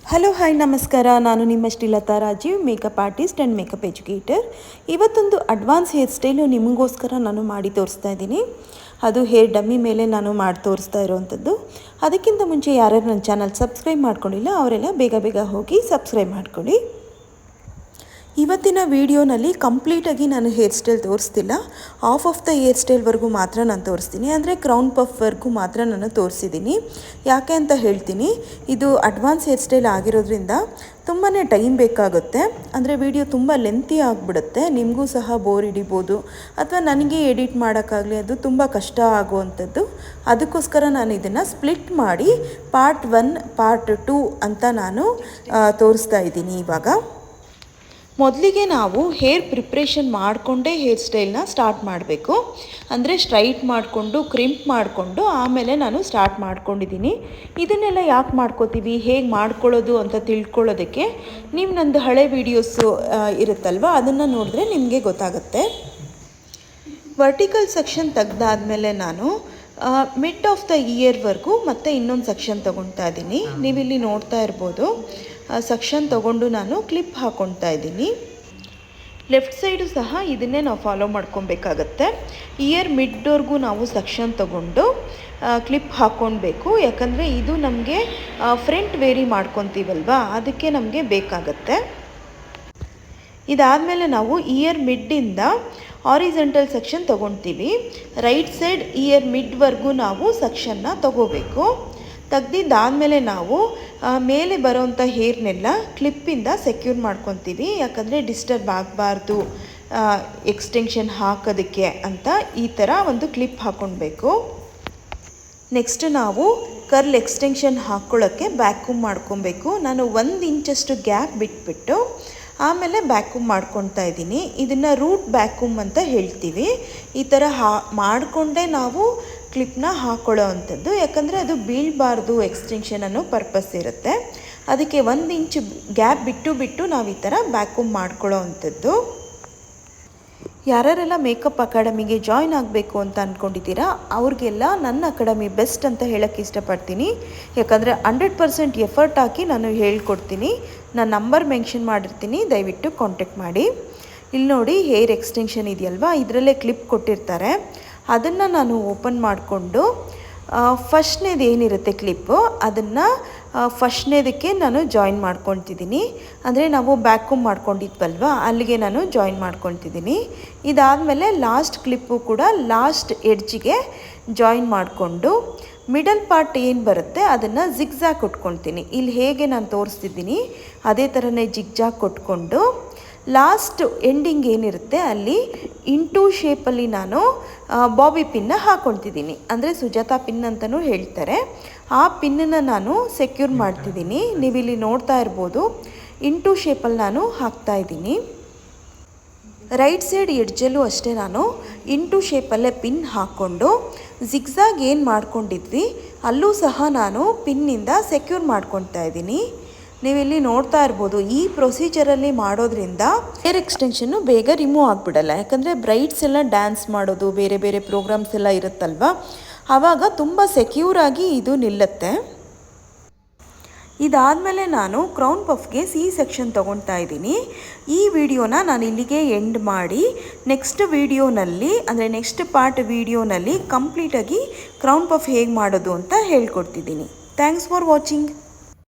Hello hi ನಮಸ್ಕಾರ. ನಾನು ನಿಮ್ಮ Srilatha Rajeev, makeup artist and makeup educator. ಇವತ್ತೊಂದು ಅಡ್ವಾನ್ಸ್ ಹೇರ್ ಸ್ಟೈಲು ನಿಮಗೋಸ್ಕರ ನಾನು ಮಾಡಿ ತೋರಿಸ್ತಾ ಇದ್ದೀನಿ. ಅದು ಹೇರ್ ಡಮ್ಮಿ ಮೇಲೆ ನಾನು ಮಾಡಿ ತೋರಿಸ್ತಾ ಇರೋವಂಥದ್ದು. ಅದಕ್ಕಿಂತ ಮುಂಚೆ ಯಾರ್ಯಾರು ನನ್ನ ಚಾನಲ್ ಸಬ್ಸ್ಕ್ರೈಬ್ ಮಾಡ್ಕೊಂಡಿಲ್ಲ ಅವರೆಲ್ಲ ಬೇಗ ಬೇಗ ಹೋಗಿ ಸಬ್ಸ್ಕ್ರೈಬ್ ಮಾಡ್ಕೊಳ್ಳಿ. ಇವತ್ತಿನ ವಿಡಿಯೋನಲ್ಲಿ ಕಂಪ್ಲೀಟಾಗಿ ನಾನು ಹೇರ್ ಸ್ಟೈಲ್ ತೋರಿಸ್ತಿಲ್ಲ. ಆಫ್ ದ ಹೇರ್ ಸ್ಟೈಲ್ವರೆಗೂ ಮಾತ್ರ ನಾನು ತೋರಿಸ್ತೀನಿ. ಅಂದರೆ ಕ್ರೌನ್ ಪಫ್ವರೆಗೂ ಮಾತ್ರ ನಾನು ತೋರಿಸಿದ್ದೀನಿ. ಯಾಕೆ ಅಂತ ಹೇಳ್ತೀನಿ. ಇದು ಅಡ್ವಾನ್ಸ್ ಹೇರ್ ಸ್ಟೈಲ್ ಆಗಿರೋದ್ರಿಂದ ತುಂಬಾ ಟೈಮ್ ಬೇಕಾಗುತ್ತೆ. ಅಂದರೆ ವಿಡಿಯೋ ತುಂಬ ಲೆಂತಿ ಆಗಿಬಿಡುತ್ತೆ. ನಿಮಗೂ ಸಹ ಬೋರ್ ಹಿಡಿಬೋದು, ಅಥವಾ ನನಗೆ ಎಡಿಟ್ ಮಾಡೋಕ್ಕಾಗಲಿ ಅದು ತುಂಬ ಕಷ್ಟ ಆಗುವಂಥದ್ದು. ಅದಕ್ಕೋಸ್ಕರ ನಾನು ಇದನ್ನು ಸ್ಪ್ಲಿಟ್ ಮಾಡಿ ಪಾರ್ಟ್ 1 ಪಾರ್ಟ್ 2 ಅಂತ ನಾನು ತೋರಿಸ್ತಾ ಇದ್ದೀನಿ. ಇವಾಗ ಮೊದಲಿಗೆ ನಾವು ಹೇರ್ ಪ್ರಿಪ್ರೇಷನ್ ಮಾಡಿಕೊಂಡೇ ಹೇರ್ ಸ್ಟೈಲ್ನ ಸ್ಟಾರ್ಟ್ ಮಾಡಬೇಕು. ಅಂದರೆ ಸ್ಟ್ರೈಟ್ ಮಾಡಿಕೊಂಡು ಕ್ರಿಂಪ್ ಮಾಡಿಕೊಂಡು ಆಮೇಲೆ ನಾನು ಸ್ಟಾರ್ಟ್ ಮಾಡ್ಕೊಂಡಿದ್ದೀನಿ. ಇದನ್ನೆಲ್ಲ ಯಾಕೆ ಮಾಡ್ಕೋತೀವಿ, ಹೇಗೆ ಮಾಡ್ಕೊಳ್ಳೋದು ಅಂತ ತಿಳ್ಕೊಳ್ಳೋದಕ್ಕೆ ನೀವು ನಂದು ಹಳೆ ವೀಡಿಯೋಸು ಇರುತ್ತಲ್ವ, ಅದನ್ನು ನೋಡಿದ್ರೆ ನಿಮಗೆ ಗೊತ್ತಾಗುತ್ತೆ. ವರ್ಟಿಕಲ್ ಸೆಕ್ಷನ್ ತೆಗೆದಾದ್ಮೇಲೆ ನಾನು ಮಿಡ್ ಆಫ್ ದ ಇಯರ್ವರೆಗೂ ಮತ್ತೆ ಇನ್ನೊಂದು ಸೆಕ್ಷನ್ ತೊಗೊಳ್ತಾ ಇದ್ದೀನಿ. ನೀವಿಲ್ಲಿ ನೋಡ್ತಾ ಇರ್ಬೋದು. ಸೆಕ್ಷನ್ ತೊಗೊಂಡು ನಾನು ಕ್ಲಿಪ್ ಹಾಕ್ಕೊಳ್ತಾ ಇದ್ದೀನಿ. ಲೆಫ್ಟ್ ಸೈಡು ಸಹ ಇದನ್ನೇ ನಾವು ಫಾಲೋ ಮಾಡ್ಕೊಬೇಕಾಗತ್ತೆ. ಇಯರ್ ಮಿಡ್ವರೆಗೂ ನಾವು ಸೆಕ್ಷನ್ ತೊಗೊಂಡು ಕ್ಲಿಪ್ ಹಾಕ್ಕೊಳ್ಬೇಕು. ಯಾಕಂದರೆ ಇದು ನಮಗೆ ಫ್ರಂಟ್ ವೇರಿ ಮಾಡ್ಕೊತೀವಲ್ವ, ಅದಕ್ಕೆ ನಮಗೆ ಬೇಕಾಗತ್ತೆ. ಇದಾದಮೇಲೆ ನಾವು ಇಯರ್ ಮಿಡ್ಡಿಂದ ಹಾರಿಜೆಂಟಲ್ ಸೆಕ್ಷನ್ ತೊಗೊಳ್ತೀವಿ. ರೈಟ್ ಸೈಡ್ ಇಯರ್ ಮಿಡ್ವರೆಗೂ ನಾವು ಸೆಕ್ಷನ್ನ ತೊಗೋಬೇಕು. ತೆಗ್ದಿದ್ದಾದಮೇಲೆ ನಾವು ಮೇಲೆ ಬರೋವಂಥ ಹೇರ್ನೆಲ್ಲ ಕ್ಲಿಪ್ಪಿಂದ ಸೆಕ್ಯೂರ್ ಮಾಡ್ಕೊತೀವಿ. ಯಾಕಂದರೆ ಡಿಸ್ಟರ್ಬ್ ಆಗಬಾರ್ದು ಎಕ್ಸ್ಟೆನ್ಷನ್ ಹಾಕೋದಕ್ಕೆ ಅಂತ ಈ ಥರ ಒಂದು ಕ್ಲಿಪ್ ಹಾಕ್ಕೊಳ್ಬೇಕು. ನೆಕ್ಸ್ಟ್ ನಾವು ಕರ್ಲ್ ಎಕ್ಸ್ಟೆನ್ಷನ್ ಹಾಕ್ಕೊಳ್ಳೋಕ್ಕೆ ಬ್ಯಾಕ್ಕೂಮ್ ಮಾಡ್ಕೊಬೇಕು. ನಾನು 1 ಇಂಚಷ್ಟು ಗ್ಯಾಪ್ ಬಿಟ್ಬಿಟ್ಟು ಆಮೇಲೆ ಬ್ಯಾಕ್ಕೂಮ್ ಮಾಡ್ಕೊತಾ ಇದ್ದೀನಿ. ಇದನ್ನು ರೂಟ್ ಬ್ಯಾಕ್ಕೂಮ್ ಅಂತ ಹೇಳ್ತೀವಿ. ಈ ಥರ ಮಾಡಿಕೊಂಡೇ ನಾವು ಕ್ಲಿಪ್ನ ಹಾಕ್ಕೊಳ್ಳೋ ಅಂಥದ್ದು. ಯಾಕಂದರೆ ಅದು ಬೀಳಬಾರ್ದು ಎಕ್ಸ್ಟೆನ್ಷನ್ ಅನ್ನೋ ಪರ್ಪಸ್ ಇರುತ್ತೆ. ಅದಕ್ಕೆ 1 ಇಂಚ್ ಗ್ಯಾಪ್ ಬಿಟ್ಟು ನಾವು ಈ ಥರ ಬ್ಯಾಕ್ಕೂಮ್ ಮಾಡ್ಕೊಳ್ಳೋ ಅಂಥದ್ದು. ಯಾರೆಲ್ಲ ಮೇಕಪ್ ಅಕಾಡೆಮಿಗೆ ಜಾಯ್ನ್ ಆಗಬೇಕು ಅಂತ ಅಂದ್ಕೊಂಡಿದ್ದೀರಾ ಅವ್ರಿಗೆಲ್ಲ ನನ್ನ ಅಕಾಡೆಮಿ ಬೆಸ್ಟ್ ಅಂತ ಹೇಳೋಕ್ಕೆ ಇಷ್ಟಪಡ್ತೀನಿ. ಯಾಕಂದರೆ 100% ಎಫರ್ಟ್ ಹಾಕಿ ನಾನು ಹೇಳ್ಕೊಡ್ತೀನಿ. ನಾನು ನಂಬರ್ ಮೆನ್ಷನ್ ಮಾಡಿರ್ತೀನಿ, ದಯವಿಟ್ಟು ಕಾಂಟ್ಯಾಕ್ಟ್ ಮಾಡಿ. ಇಲ್ಲಿ ನೋಡಿ, ಹೇರ್ ಎಕ್ಸ್ಟೆನ್ಷನ್ ಇದೆಯಲ್ವಾ, ಇದರಲ್ಲೇ ಕ್ಲಿಪ್ ಕೊಟ್ಟಿರ್ತಾರೆ. ಅದನ್ನು ನಾನು ಓಪನ್ ಮಾಡಿಕೊಂಡು ಫಸ್ಟ್ನೇದು ಏನಿರುತ್ತೆ ಕ್ಲಿಪ್ಪು, ಅದನ್ನು ಫಸ್ಟ್ನೇದಕ್ಕೆ ನಾನು ಜಾಯಿನ್ ಮಾಡ್ಕೊತಿದ್ದೀನಿ. ಅಂದರೆ ನಾವು ಬ್ಯಾಕ್ಕೂಮ್ ಮಾಡ್ಕೊಂಡಿದ್ವಲ್ವ, ಅಲ್ಲಿಗೆ ನಾನು ಜಾಯಿನ್ ಮಾಡ್ಕೊತಿದ್ದೀನಿ. ಇದಾದಮೇಲೆ ಲಾಸ್ಟ್ ಕ್ಲಿಪ್ಪು ಕೂಡ ಲಾಸ್ಟ್ ಎಡ್ಜಿಗೆ ಜಾಯಿನ್ ಮಾಡಿಕೊಂಡು ಮಿಡಲ್ ಪಾರ್ಟ್ ಏನು ಬರುತ್ತೆ ಅದನ್ನು ಜಿಗ್ಜಾಗ್ ಕೊಟ್ಕೊಳ್ತೀನಿ. ಇಲ್ಲಿ ಹೇಗೆ ನಾನು ತೋರಿಸ್ತಿದ್ದೀನಿ ಅದೇ ಥರನೇ ಜಿಗ್ಜಾಗ್ ಕೊಟ್ಕೊಂಡು ಲಾಸ್ಟ್ ಎಂಡಿಂಗ್ ಏನಿರುತ್ತೆ ಅಲ್ಲಿ ಇಂಟು ಶೇಪಲ್ಲಿ ನಾನು ಬಾಬಿ ಪಿನ್ನ ಹಾಕ್ಕೊತಿದ್ದೀನಿ. ಅಂದರೆ ಸುಜಾತಾ ಪಿನ್ ಅಂತಲೂ ಹೇಳ್ತಾರೆ. ಆ ಪಿನ್ನನ್ನು ನಾನು ಸೆಕ್ಯೂರ್ ಮಾಡ್ತಿದ್ದೀನಿ. ನೀವಿಲ್ಲಿ ನೋಡ್ತಾ ಇರ್ಬೋದು, ಇಂಟು ಶೇಪಲ್ಲಿ ನಾನು ಹಾಕ್ತಾಯಿದ್ದೀನಿ. ರೈಟ್ ಸೈಡ್ ಎಡ್ಜಲ್ಲೂ ಅಷ್ಟೇ ನಾನು ಇಂಟು ಶೇಪಲ್ಲೇ ಪಿನ್ ಹಾಕ್ಕೊಂಡು ಜಿಗ್ಜಾಗ್ ಏನು ಮಾಡ್ಕೊಂಡಿದ್ವಿ ಅಲ್ಲೂ ಸಹ ನಾನು ಪಿನ್ನಿಂದ ಸೆಕ್ಯೂರ್ ಮಾಡ್ಕೊತಾ ಇದ್ದೀನಿ. ನೀವಿಲ್ಲಿ ನೋಡ್ತಾ ಇರ್ಬೋದು, ಈ ಪ್ರೊಸೀಜರಲ್ಲಿ ಮಾಡೋದ್ರಿಂದ ಹೇರ್ ಎಕ್ಸ್ಟೆನ್ಷನ್ನು ಬೇಗ ರಿಮೂವ್ ಆಗಿಬಿಡಲ್ಲ. ಯಾಕಂದರೆ ಬ್ರೈಡ್ಸ್ ಎಲ್ಲ ಡ್ಯಾನ್ಸ್ ಮಾಡೋದು, ಬೇರೆ ಬೇರೆ ಪ್ರೋಗ್ರಾಮ್ಸ್ ಎಲ್ಲ ಇರುತ್ತಲ್ವ, ಆವಾಗ ತುಂಬ ಸೆಕ್ಯೂರಾಗಿ ಇದು ನಿಲ್ಲುತ್ತೆ. ಇದಾದಮೇಲೆ ನಾನು ಕ್ರೌನ್ ಪಫ್ಗೆ ಸಿ ಸೆಕ್ಷನ್ ತೊಗೊಳ್ತಾ ಇದ್ದೀನಿ. ಈ ವಿಡಿಯೋನ ನಾನು ಇಲ್ಲಿಗೆ ಎಂಡ್ ಮಾಡಿ ನೆಕ್ಸ್ಟ್ ವಿಡಿಯೋನಲ್ಲಿ, ಅಂದರೆ ನೆಕ್ಸ್ಟ್ ಪಾರ್ಟ್ ವಿಡಿಯೋನಲ್ಲಿ ಕಂಪ್ಲೀಟಾಗಿ ಕ್ರೌನ್ ಪಫ್ ಹೇಗೆ ಮಾಡೋದು ಅಂತ ಹೇಳ್ಕೊಡ್ತಿದ್ದೀನಿ. Thanks for watching.